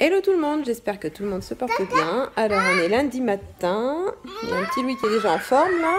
Hello tout le monde, j'espère que tout le monde se porte bien. Alors on est lundi matin, il y a un petit Louis qui est déjà en forme là.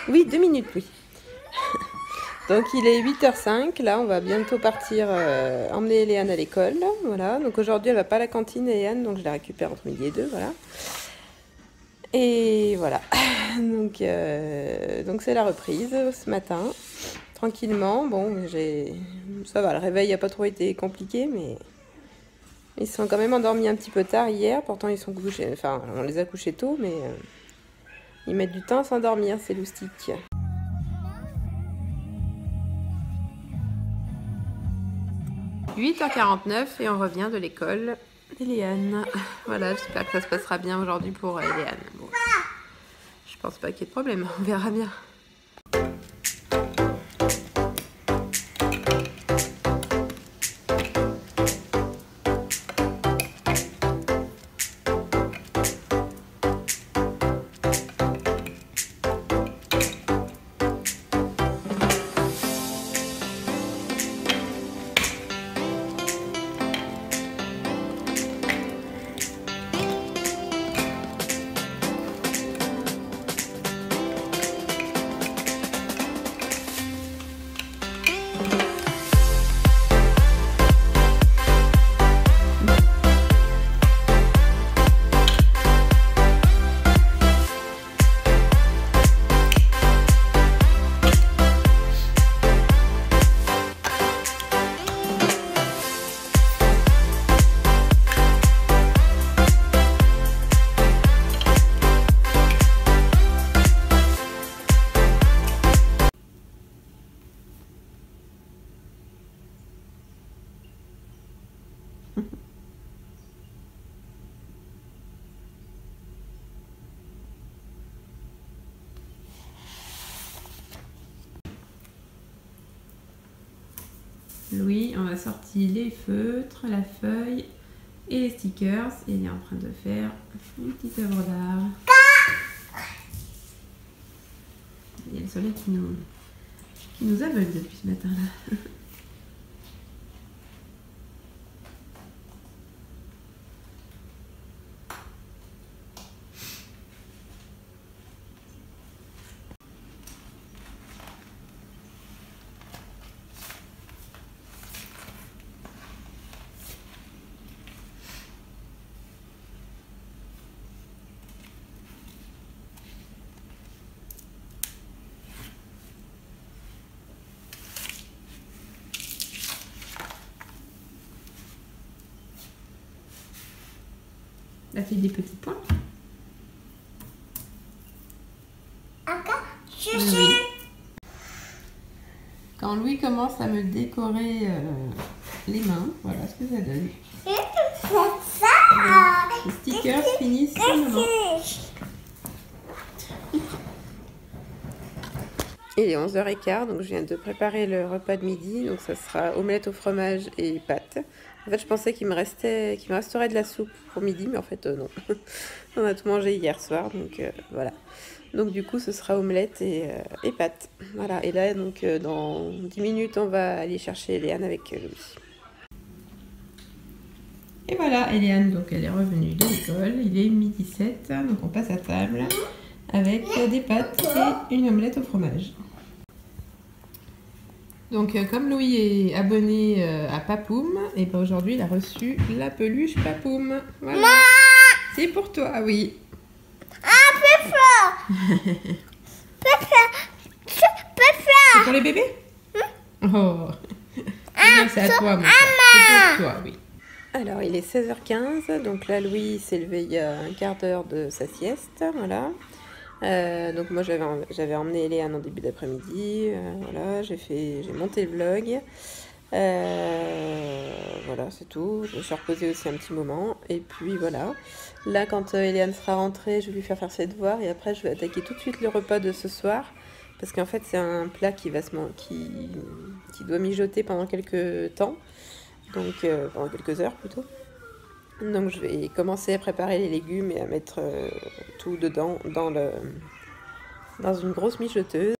Oui, 2 minutes oui. Donc il est 8h05, là on va bientôt partir emmener Léane à l'école. Voilà, donc aujourd'hui elle va pas à la cantine Léane, donc je la récupère entre midi et 2, voilà. Et voilà, donc c'est la reprise ce matin, tranquillement. Bon, ça va, le réveil n'a pas trop été compliqué, mais... Ils sont quand même endormis un petit peu tard hier, pourtant ils sont couchés, enfin on les a couchés tôt, mais ils mettent du temps à s'endormir ces loustiques. 8h49 et on revient de l'école d'Eliane. Voilà, j'espère que ça se passera bien aujourd'hui pour Eliane. Bon, je pense pas qu'il y ait de problème, on verra bien. Louis, on a sorti les feutres, la feuille et les stickers. Et il est en train de faire une petite œuvre d'art. Il y a le soleil qui nous aveugle depuis ce matin-là. Elle fait des petits points. Oui. Quand Louis commence à me décorer les mains, voilà ce que ça donne. Les stickers finissent sur le moment. Il est 11h15, donc je viens de préparer le repas de midi. Donc ça sera omelette au fromage et pâtes. En fait, je pensais qu'il me resterait de la soupe pour midi, mais en fait, non. On a tout mangé hier soir, donc voilà. Donc du coup, ce sera omelette et pâtes. Voilà, et là, donc dans 10 minutes, on va aller chercher Eliane avec Louis. Et voilà, Eliane, donc elle est revenue de l'école. Il est 12h07, donc on passe à table avec des pâtes et une omelette au fromage. Donc comme Louis est abonné à Papoum, et ben aujourd'hui il a reçu la peluche Papoum. Voilà. C'est pour toi, oui. C'est pour les bébés? Oh. C'est à toi, mon chat. C'est pour toi, oui. Alors il est 16h15, donc là Louis s'est levé il y a un quart d'heure de sa sieste, voilà. Donc moi j'avais emmené Eliane en début d'après-midi, voilà, j'ai monté le vlog, voilà c'est tout, je me suis reposée aussi un petit moment, et puis voilà, là quand Eliane sera rentrée, je vais lui faire ses devoirs, et après je vais attaquer tout de suite le repas de ce soir, parce qu'en fait c'est un plat qui doit mijoter pendant quelques temps, donc pendant quelques heures plutôt. Donc je vais commencer à préparer les légumes et à mettre tout dedans dans une grosse mijoteuse.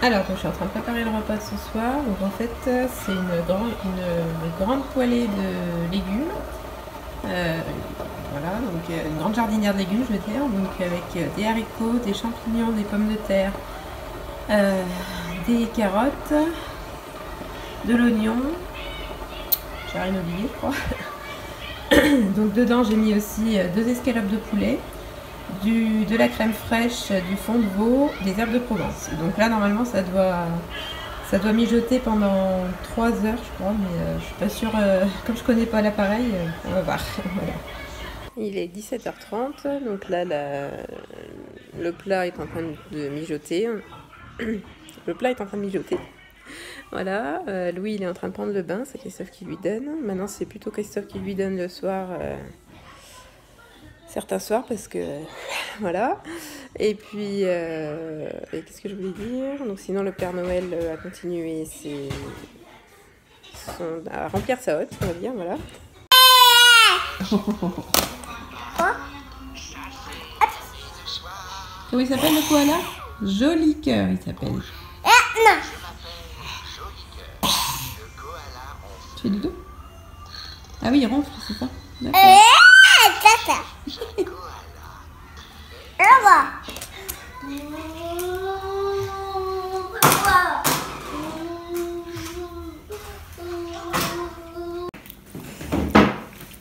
Alors, donc, je suis en train de préparer le repas de ce soir. Donc en fait, c'est une grande poêlée de légumes. Voilà, donc une grande jardinière de légumes, je veux dire. Donc avec des haricots, des champignons, des pommes de terre, des carottes, de l'oignon. J'ai rien oublié, je crois. Donc dedans, j'ai mis aussi 2 escalopes de poulet. De la crème fraîche, du fond de veau, des herbes de Provence. Donc là normalement ça doit mijoter pendant 3 heures je crois, mais je suis pas sûre, comme je connais pas l'appareil, on va voir. Voilà. Il est 17h30, donc là le plat est en train de mijoter. Le plat est en train de mijoter. Voilà, Louis il est en train de prendre le bain, c'est Christophe qui lui donne. Maintenant c'est plutôt Christophe qui lui donne le soir. Certains soirs parce que voilà. Et puis qu'est-ce que je voulais dire, donc sinon le Père Noël a continué à remplir sa hotte, on va dire, voilà. Quoi? Comment il s'appelle le koala? Joli cœur il s'appelle. Non. Tu fais dodo? Ah oui, il ronfle, c'est ça? D'accord.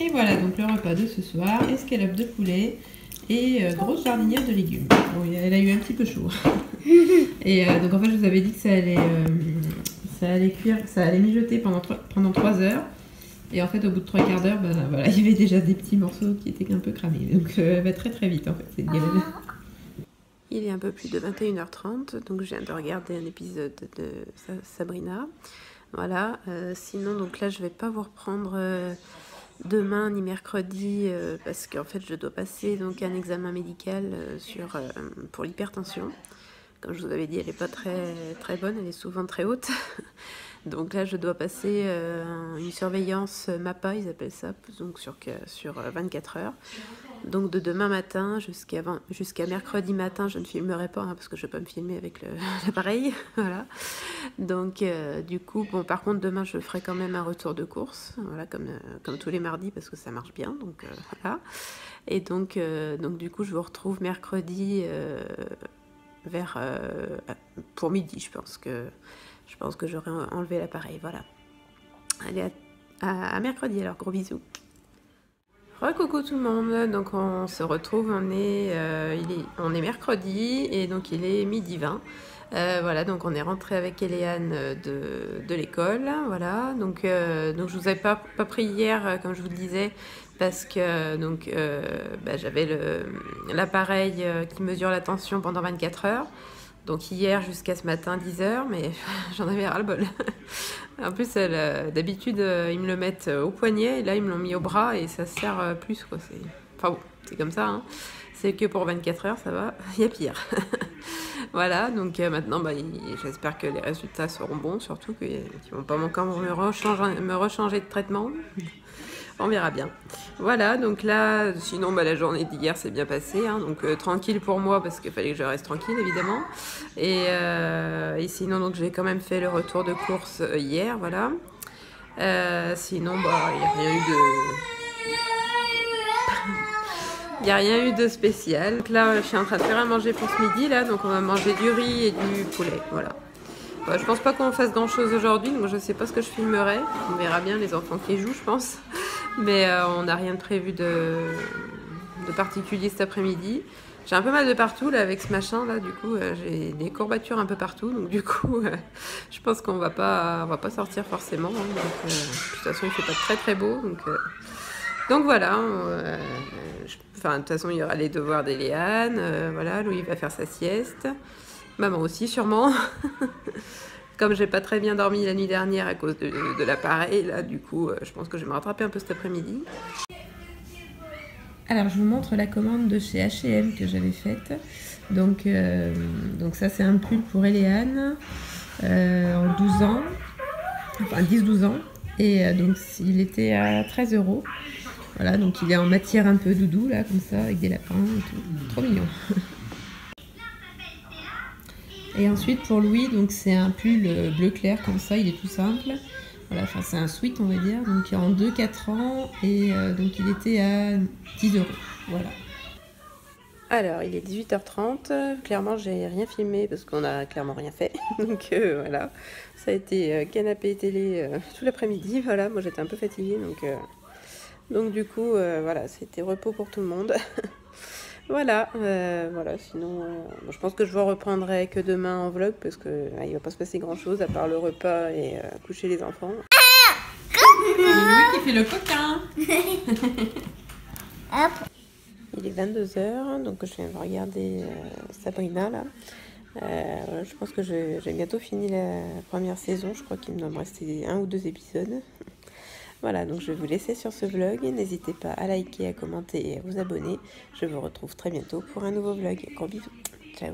Et voilà donc le repas de ce soir, escalope de poulet et grosse jardinière de légumes. Bon, elle a eu un petit peu chaud. Et donc en fait je vous avais dit que ça allait cuire, ça allait mijoter pendant 3 heures. Et en fait, au bout de 3/4 d'heure, ben, voilà, il y avait déjà des petits morceaux qui étaient un peu cramés. Donc, elle va très très vite en fait, cette gamelle. Il est un peu plus de 21h30, donc je viens de regarder un épisode de Sabrina. Voilà, sinon, donc là, je vais pas vous reprendre demain ni mercredi parce qu'en fait, je dois passer donc un examen médical pour l'hypertension. Comme je vous avais dit, elle n'est pas très bonne, elle est souvent très haute. Donc là, je dois passer une surveillance MAPA, ils appellent ça, donc sur 24 heures. Donc de demain matin jusqu'à mercredi matin, je ne filmerai pas, hein, parce que je ne peux pas me filmer avec l'appareil. Voilà. Donc du coup, bon, par contre, demain, je ferai quand même un retour de course, voilà, comme tous les mardis, parce que ça marche bien. Donc voilà. Et donc du coup, je vous retrouve mercredi pour midi, je pense que j'aurai enlevé l'appareil, voilà. Allez, à mercredi alors, gros bisous. Coucou tout le monde, donc on se retrouve, on est mercredi et donc il est 12h20. Voilà, donc on est rentré avec Eléane de l'école, voilà. Donc je vous avais pas pris hier, comme je vous le disais, parce que j'avais l'appareil qui mesure la tension pendant 24 heures. Donc hier jusqu'à ce matin 10h, mais j'en avais ras-le-bol. En plus, d'habitude, ils me le mettent au poignet, et là ils me l'ont mis au bras et ça sert plus, quoi. Enfin bon, c'est comme ça, hein. C'est que pour 24 heures, ça va, il y a pire. Voilà, donc maintenant, j'espère que les résultats seront bons, surtout qu'ils ne vont pas encore me rechanger de traitement. On verra bien. Voilà, donc là, sinon, la journée d'hier s'est bien passée, hein, donc tranquille pour moi, parce qu'il fallait que je reste tranquille, évidemment. Et sinon, donc, j'ai quand même fait le retour de course hier, voilà. Sinon, il n'y a rien eu il n'y a rien eu de spécial. Donc là, je suis en train de faire à manger pour ce midi, là, donc on va manger du riz et du poulet, voilà. Je pense pas qu'on fasse grand chose aujourd'hui, donc je sais pas ce que je filmerai. On verra bien les enfants qui jouent, je pense. Mais on n'a rien de prévu de particulier cet après-midi. J'ai un peu mal de partout là avec ce machin là, du coup j'ai des courbatures un peu partout, donc du coup je pense qu'on va pas sortir forcément, hein, donc, de toute façon il fait pas très très beau, donc voilà. De toute façon il y aura les devoirs d'Eléane, voilà, Louis va faire sa sieste, maman aussi sûrement. Comme j'ai pas très bien dormi la nuit dernière à cause de l'appareil, là, du coup, je pense que je vais me rattraper un peu cet après-midi. Alors, je vous montre la commande de chez H&M que j'avais faite. Donc ça, c'est un pull pour Eléane, en 12 ans, enfin 10-12 ans. Et donc, il était à 13 €. Voilà, donc il est en matière un peu doudou, là, comme ça, avec des lapins et tout. Trop mignon. Et ensuite pour Louis, donc c'est un pull bleu clair comme ça, il est tout simple. Voilà, enfin c'est un sweat on va dire, donc en 2-4 ans et donc il était à 10 €. Voilà. Alors il est 18h30, clairement j'ai rien filmé parce qu'on a clairement rien fait. Donc voilà, ça a été canapé et télé tout l'après-midi. Voilà, moi j'étais un peu fatiguée donc du coup voilà, c'était repos pour tout le monde. Voilà, voilà, sinon je pense que je vous reprendrai que demain en vlog parce que il va pas se passer grand chose à part le repas et coucher les enfants. C'est Louis qui fait le coquin. Il est 22h, donc je viens de regarder Sabrina là. Je pense que j'ai bientôt fini la première saison, je crois qu'il me doit me rester 1 ou 2 épisodes. Voilà, donc je vais vous laisser sur ce vlog. N'hésitez pas à liker, à commenter et à vous abonner. Je vous retrouve très bientôt pour un nouveau vlog. Gros bisous. Ciao.